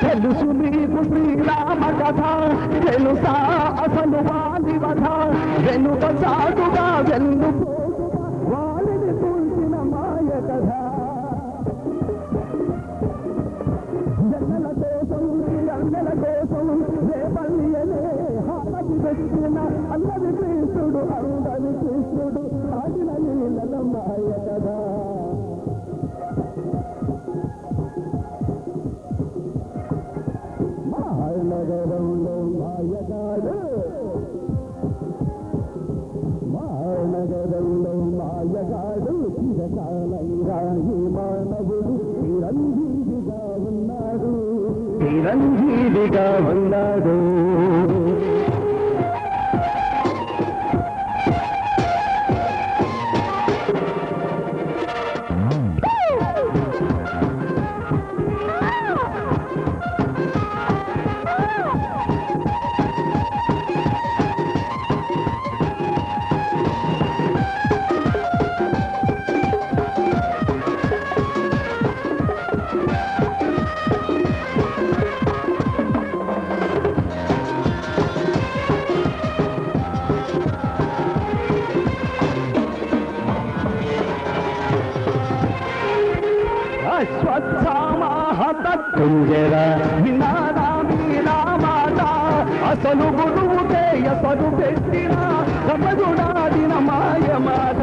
తెలుసు మీకు శ్రీరామ కథ, తెలుసా అసలు వాలి వధ, వెనుక సాగుగా వెన్ను వాలిని కూల్చిన మాయ కథ. జన్నల కోసం అన్నల కోసం రేపల్లి అనే హామకి పెట్టిన అన్నది కృష్ణుడు, అందరి కృష్ణుడు ఆడిన నీళ్ళ మాయ కథ. మహానగరంలో మాయగాడు, మహానగరంలో మాయగాడు, చిరకాలంగా ఈ మానవుడు చిరంజీవిగా ఉన్నాడు, చిరంజీవిగా ఉన్నాడు. కుంజర వినారా మీరా మాట, అసలు గురువుకే అసలు పెట్టిన సమజుడాడిన మాయ మాట.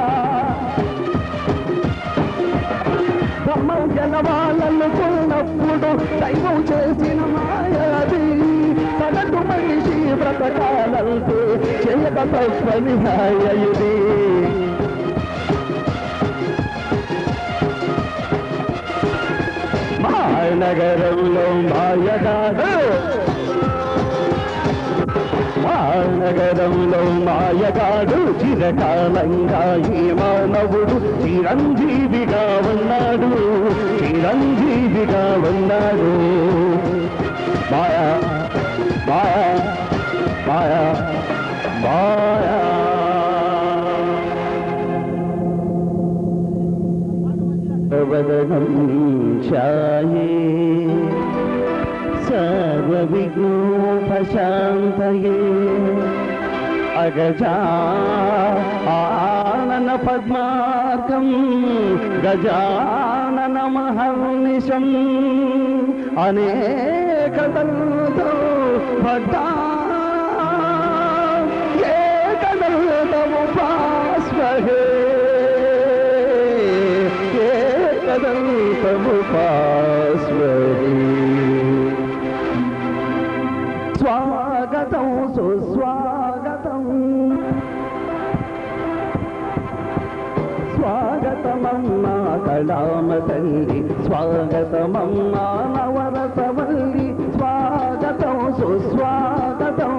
బ్రహ్మం గెలవాలనుకున్నప్పుడు దైవం చేసిన మాయ అది, సగటు మనిషి బ్రతకాలంటే చేయక తప్పని మాయ ఇది. నగరంలో మాయగాడు, నగరంలో మాయగాడు, చిరకాలంగా ఈ మానవుడు చిరంజీవిగా ఉన్నాడు, చిరంజీవిగా ఉన్నాడు. మాయా మాయా మాయా మాయా. వదనం ఛాయే సర్వవిఘ్నోపశాంతయే, అగజానన పద్మార్కం గజానన మహర్నిశం, అనేకదంతో భక్తా ఏకదంతముపాస్మహే, ఏకదంతముపాస్మహే. స్వాగతం సుస్వాగతం, స్వాగతమమ్మా కళామ తల్లి, స్వాగతమమ్మా నవరసవల్లి, స్వాగతం సుస్వాగతం.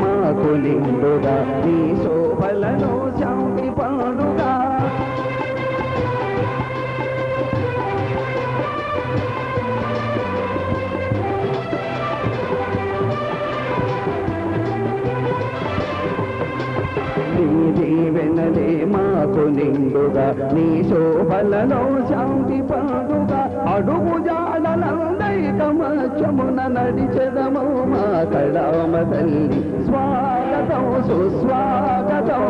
మాకు నిండుగా నీ శోభలను శాంతి పాడుగా, నీ దీవెనలే మాకు నిండుగా నీ శోభలను శాంతి పాడుగా, అడుగు జాడలందైకమచమున నడిచెదము మా కళామ తల్లి, స్వాగతం సుస్వాగతం.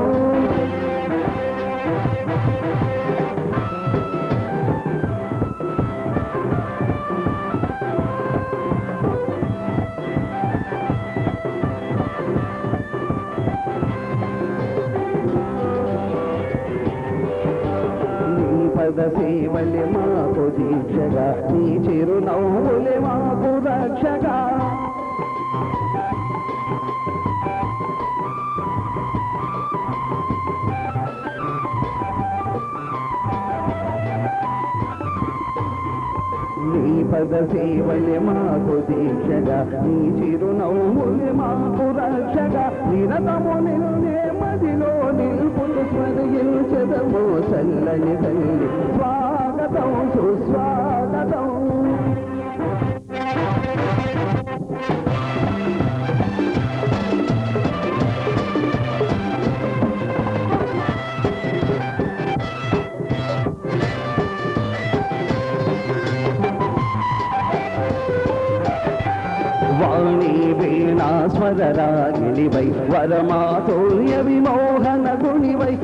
పద సేవలే మాకు దీక్షగా, నీ చిరునవ్వులే మాకు రక్షగా. నీ పద సేవలే మాకు దీక్షగా, నీ చిరునవ్వులే మాకు రక్షగా. నిరతము నిన్నే మదిలో నిల్పులు స్మరించ పలికెదము చల్లని తల్లి స్వాగతం సుస్వాగతం. వాణి వీణా స్వరరాగిణివై వరమాధుర్య విమోహన గుణివై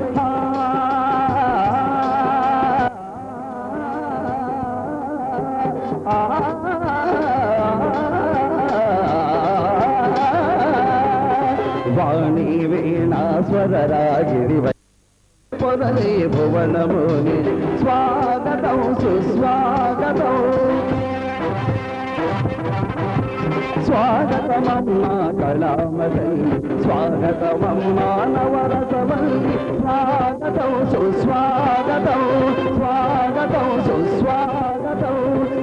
వాణి వీణా స్వరరాగిణివై పొరలే భువనముని స్వాగతం సుస్వాగతం. స్వాగతమమ్మా కళామతల్లి స్వాగతమమ్మా నవరసవల్లి స్వాగతం సుస్వాగతం స్వాగతం సుస్వాగతం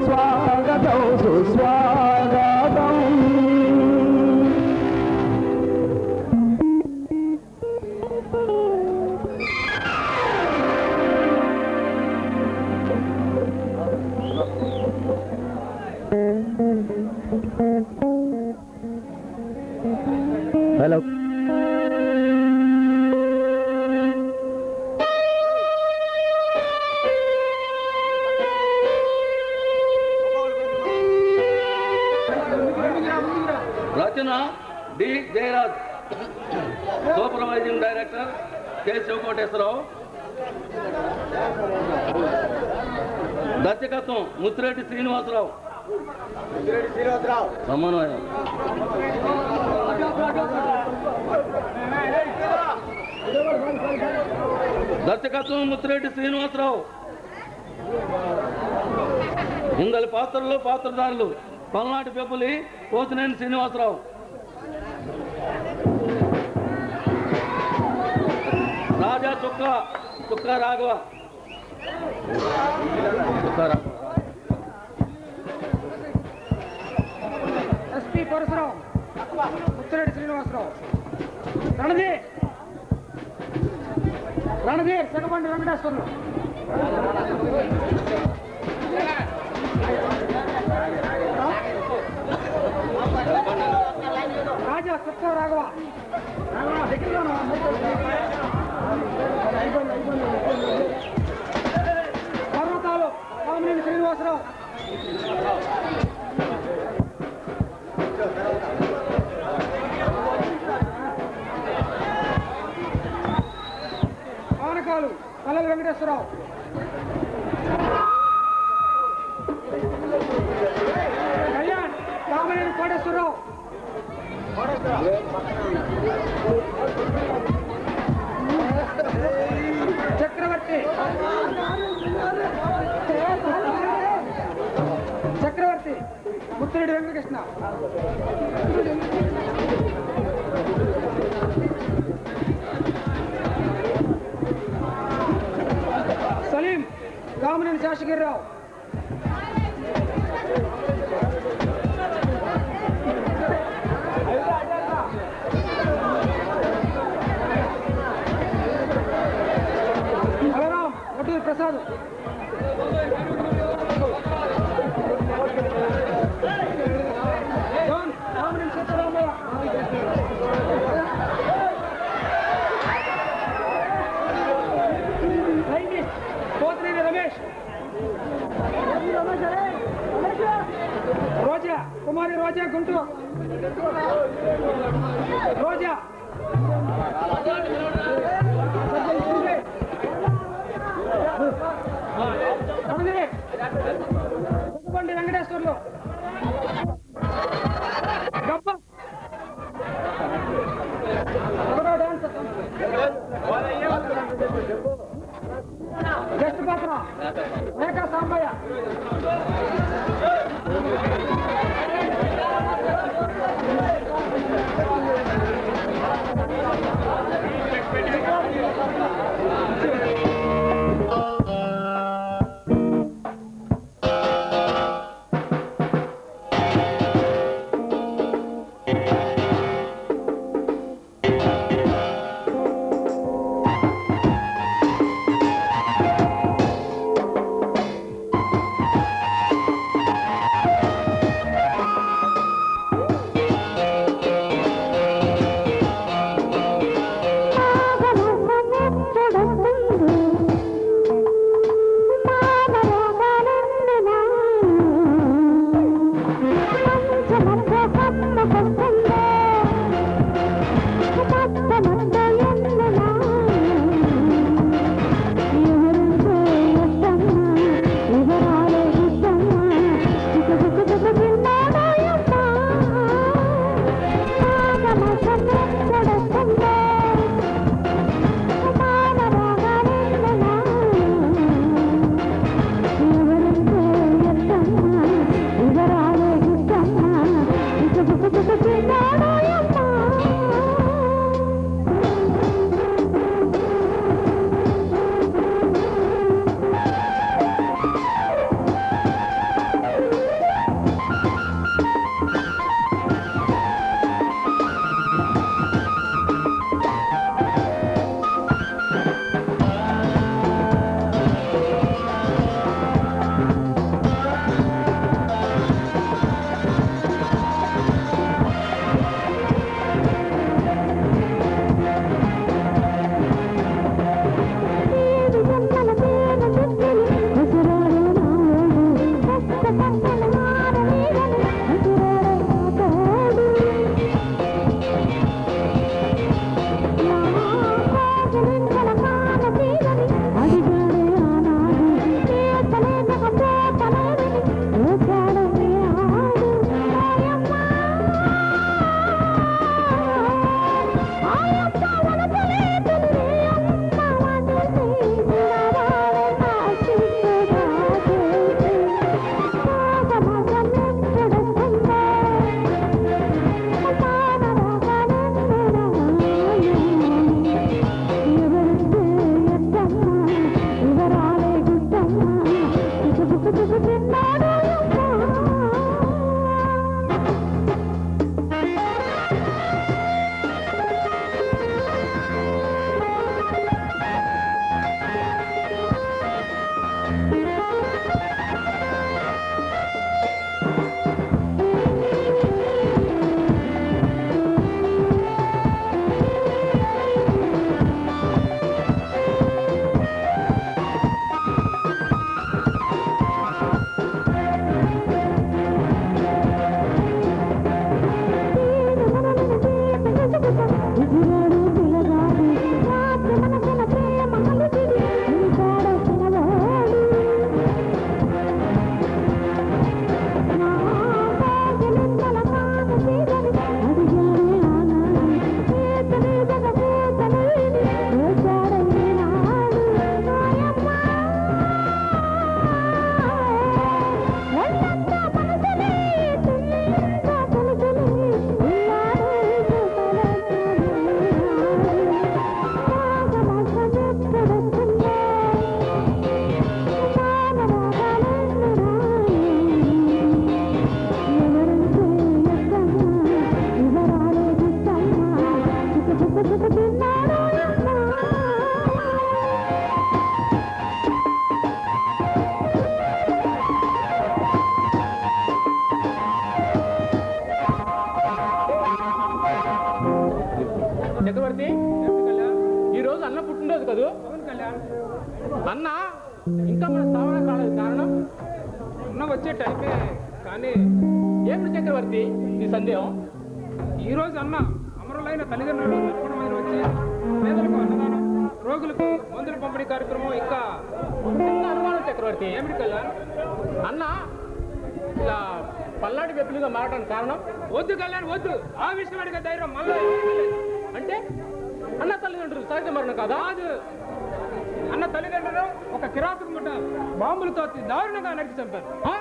స్వాగతం సుస్వాగతం. హలో రచన D Jayaraj, supervising director K Sivakoteswararao, దర్శకత్వం ముత్తిరెడ్డి శ్రీనివాసరావు, సమన్వయం దర్శకత్వం ముత్తిరెడ్డి శ్రీనివాసరావు. ఇందలి పాత్రలు పాత్రధారులు పల్నాటి పెప్పులి పోతినేని శ్రీనివాసరావు, రాజా చుక్క రాఘవ, ఎస్పీ పరశురావు, ముత్తిరెడ్డి శ్రీనివాసరావు, రణధీర్ సెగబండి వెంకటేశ్వర్లు, రాజా చుక్క రాఘవ, పర్వతాలు కామినేని శ్రీనివాసరావు, పానకాలు పల్లెల వెంకటేశ్వరరావు, కళ్యాణ్ కామినేని కోటేశ్వరరావు, చక్రవర్తి ముత్తిరెడ్డి వెంకటకృష్ణ, సలీం కామినేని శేషగిరిరావు, బలరాం వడ్డూరి ప్రసాద్, కామినేని సీతారామయ్య, పోతినేని రమేష్, రోజా కుమారి రోజా గుంటూరు, రోజా బండి వెంకటేశ్వర్లు, గబ్బ గెస్ట్ పాత్ర మేకా సాంబయ్య, అవును కళ్యాణ్. అన్న ఇంకా మన స్థావరం కాలేదు, కారణం అన్న వచ్చే టైమే, కానీ ఏమిటి చక్రవర్తి నీ సందేహం? ఈ రోజు అన్న అమరులైన తల్లిదండ్రులు తర్పణమైన వచ్చి పేదలకు అన్నదానం, రోగులకు మందుల పంపిణీ కార్యక్రమం, ఇంకా చిన్న అనుమానం చక్రవర్తి. ఏమిటి కళ్యాణ్? అన్న ఇలా పల్నాటి వెప్పులుగా మారడానికి కారణం? వద్దు కళ్యాణ్ వద్దు, ఆ విషయం అడిగే ధైర్యం మళ్ళీ అంటే అన్న తల్లిదండ్రులు సహజ మరణం కాదా? కాదు. అన్న తల్లిదండ్రులు ఒక కిరాతకు ముట్ట బాంబులతో దారుణంగా నరికి చంపారు. ఆ?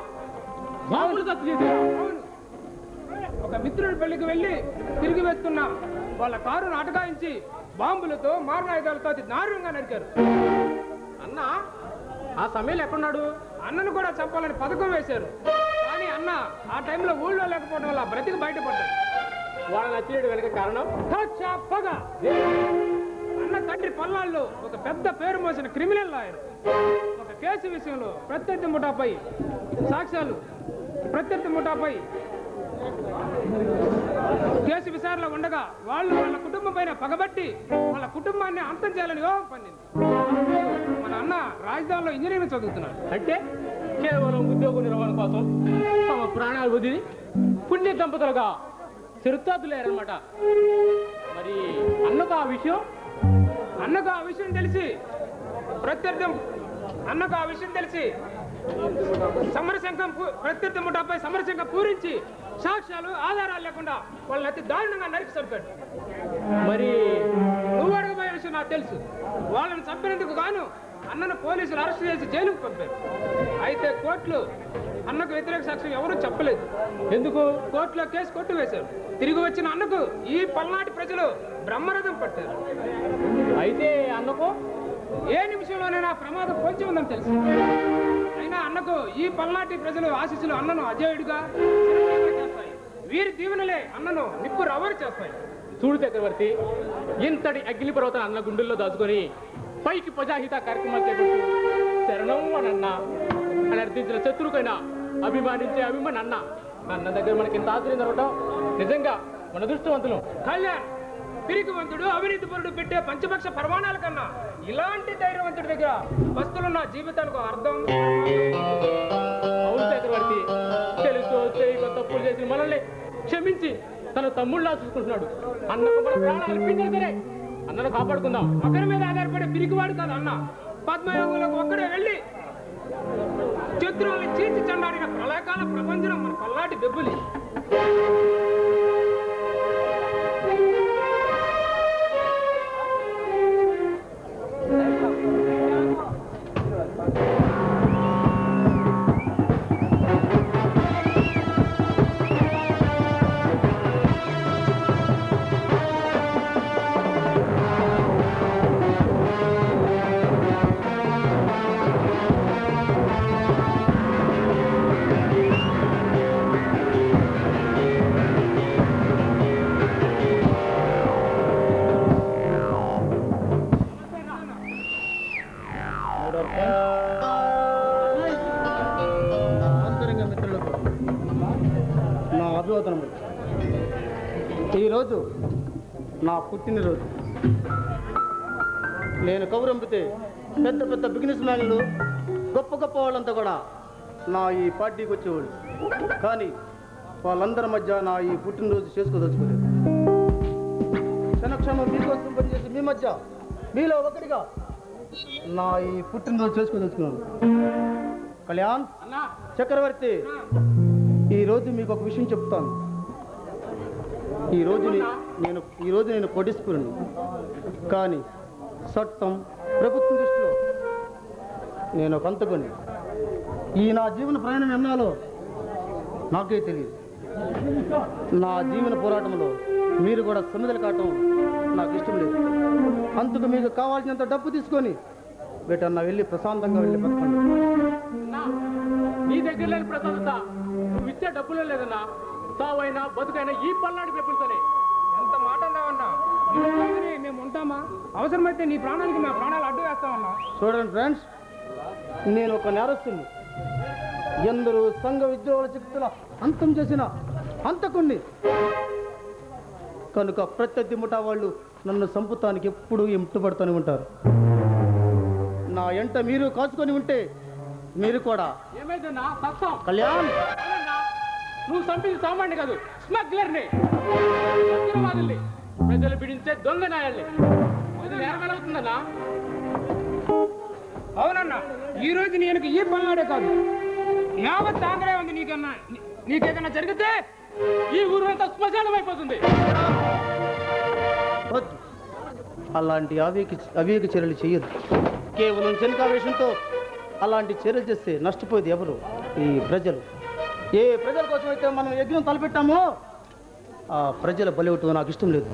బాంబులు తప్పు చేశారా? అవును. ఒక మిత్రుడి పెళ్లికి వెళ్ళి తిరిగి వస్తున్న వాళ్ళ కారును అటకాయించి బాంబులతో మారణాయుధాలతో దారుణంగా నరికారు. అన్న ఆ సమయంలో ఎక్కడున్నాడు? అన్నను కూడా చంపాలని పథకం వేశారు, కానీ అన్న ఆ టైంలో ఊళ్ళో లేకపోవడం వల్ల బ్రతికి బయటపడ్డాడు. వాళ్ళ నచ్చినట్టు వెనక కారణం పగ. అన్న తండ్రి పల్నాడులో ఒక పెద్ద పేరు మోసిన క్రిమినల్ లాయర్. ఒక కేసు విషయంలో ప్రత్యర్థి ముఠాపై సాక్ష్యాలు, ప్రత్యర్థి ముఠాపై కేసు విచారణలో ఉండగా వాళ్ళ కుటుంబం పైన పగబట్టి వాళ్ళ కుటుంబాన్ని అంతం చేయాలని యోగం పన్నింది. మన అన్న రాజధానిలో ఇంజనీరింగ్ చదువుతున్నాడు. అంటే కేవలం ఉద్యోగ నిర్వహణ కోసం తమ ప్రాణాలు వదిలి పుణ్య దంపతులుగా చిరుతాదులేరనమాట. మరి అన్నకు ఆ విషయం తెలిసి సమరశంఖం ప్రత్యర్థి ముఠాపై సమరశంఖం పూరించి సాక్ష్యాలు ఆధారాలు లేకుండా వాళ్ళని అతి దారుణంగా నరికి చంపాడు. మరి నువ్వు అడగబోయే విషయం నాకు తెలుసు. వాళ్ళని చంపినందుకు గాను అన్నను పోలీసులు అరెస్ట్ చేసి జైలుకు పంపారు. అయితే కోర్టులో అన్నకు వ్యతిరేక సాక్ష్యం ఎవరూ చెప్పలేదు. ఎందుకు? కోర్టులో కేసు కొట్టివేశారు. తిరిగి వచ్చిన అన్నకు ఈ పల్నాటి ప్రజలు బ్రహ్మరథం పట్టారు. అయితే అన్నకు ఏ నిమిషంలోనైనా ప్రమాదం పొంచి ఉందని తెలుసు. అయినా అన్నకు ఈ పల్నాటి ప్రజలు ఆశీస్సులు అన్నను అజేయుడిగా చేస్తాయి. వీరి దీవెనలే అన్నను నిప్పు రవ్వరు చేస్తాయి. చూడు చక్రవర్తి, ఇంతటి అగ్ని పర్వతం అన్న గుండెల్లో దాచుకొని పైకి ప్రజాహిత కార్యక్రమాలు చేపట్టు శరణం అన్న అని అర్థించిన శత్రుకైనా అభిమానించే అభిమాని అన్న దగ్గర మనకి ఇంత ఆశ్చర్యం జరగటం నిజంగా మన దృష్టవంతులు. కళ్యాణ్ పిరికివంతుడు, అవినీతిపరుడు పెట్టే పంచపక్ష ప్రమాణాల కన్నా ఇలాంటి ధైర్యవంతుడి దగ్గర వస్తువులు నా జీవితానికి అర్థం. అవును చక్రవర్తి, తెలుసో చేయకో తప్పులు చేసిన మనల్ని క్షమించి తన తమ్ముళ్ళ చూసుకుంటున్నాడు. అన్నకు మన ప్రాణాలు అర్పించినా సరే అన్నను కాపాడుకుందాం. ఒకరి మీద ఆధారపడే పిరికివాడు కాదు అన్న. పద్మయోగంలోకి ఒక్కడే వెళ్ళి శత్రువుల్ని చీల్చి చెండాడిన ప్రళయకాల ప్రపంచం మన పల్నాటి బెబ్బులి. నా అభివాదనములు. ఈరోజు నా పుట్టినరోజు. నేను కబురంపితే పెద్ద పెద్ద బిజినెస్ మ్యాన్లు, గొప్ప గొప్ప వాళ్ళంతా కూడా నా ఈ పార్టీకి వచ్చేవాళ్ళు. కానీ వాళ్ళందరి మధ్య నా ఈ పుట్టినరోజు చేసుకోదలుచుకోలేదు. క్షణక్షణం మీకోసం పనిచేసి మీ మధ్య మీలో ఒకటిగా నా ఈ పుట్టినరోజు చేసుకోదలుచుకున్నాను. కళ్యాణ్, చక్రవర్తి, ఈరోజు మీకు ఒక విషయం చెప్తాను. ఈరోజు నేను కోటీశ్వరుని, కానీ చట్టం ప్రభుత్వం దృష్టిలో నేను ఒక అంతకుని. ఈ నా జీవన ప్రయాణం ఎన్నాలో నాకే తెలియదు. నా జీవన పోరాటంలో మీరు కూడా సమిధలు కావటం నాకు ఇష్టం లేదు. అందుకు మీకు కావాల్సినంత డబ్బు తీసుకొని బేటన్నా వెళ్ళి ప్రశాంతంగా వెళ్ళి బతకండి. నీ దగ్గర లేని ప్రశాంతత నువ్వు ఇచ్చే డబ్బులే లేదన్నా. సావైనా బతుకైనా ఈ పల్నాడు పెప్పులతోనే. ఎంత మాట అన్నావన్నా? మేము ఉంటామా? అవసరమైతే నీ ప్రాణానికి నా ప్రాణాలు అడ్డు వేస్తామన్నా. చూడండి ఫ్రెండ్స్, నేను ఒక నేరస్తుని. ఎందరూ సంఘ విద్రోహాల శక్తుల అంతం చేసిన హంతకుణ్ణి. కనుక ప్రత్యర్థి ముఠా వాళ్ళు నన్ను సంపుతానికి ఎప్పుడూ ఎంటుపడుతూనే ఉంటారు. ఎంట మీరు కాచుకొని ఉంటే మీరు కూడా ఏమైందన్నా సత్సం కళ్యాణ్ అవునన్నా, నువ్వు చంపింది సామాన్య కాదు, స్మగ్లర్ని, ఉగ్రవాదుల్ని, ప్రజలు పిడించే దొంగ నాయాల్ని. అది నేరమేలవుతుందన్నా. అవునన్నా, ఈ రోజు నేను ఈ పల్నాడే కాదు, యావత్ ఆంధ్రే ఉంది. నీకేదన్నా జరిగితే ఈ ఊరు అంతా శ్మశానం అయిపోతుంది. వద్దు, అలాంటి అవివేక చర్యలు చేయొద్దు. కేవలం చెనకావేశంతో అలాంటి చర్యలు చేస్తే నష్టపోయేది ఎవరు? ఈ ప్రజలు. ఏ ప్రజల కోసం అయితే మనం యజ్ఞం తలపెట్టామో ఆ ప్రజల బలి అవటం నాకు ఇష్టం లేదు.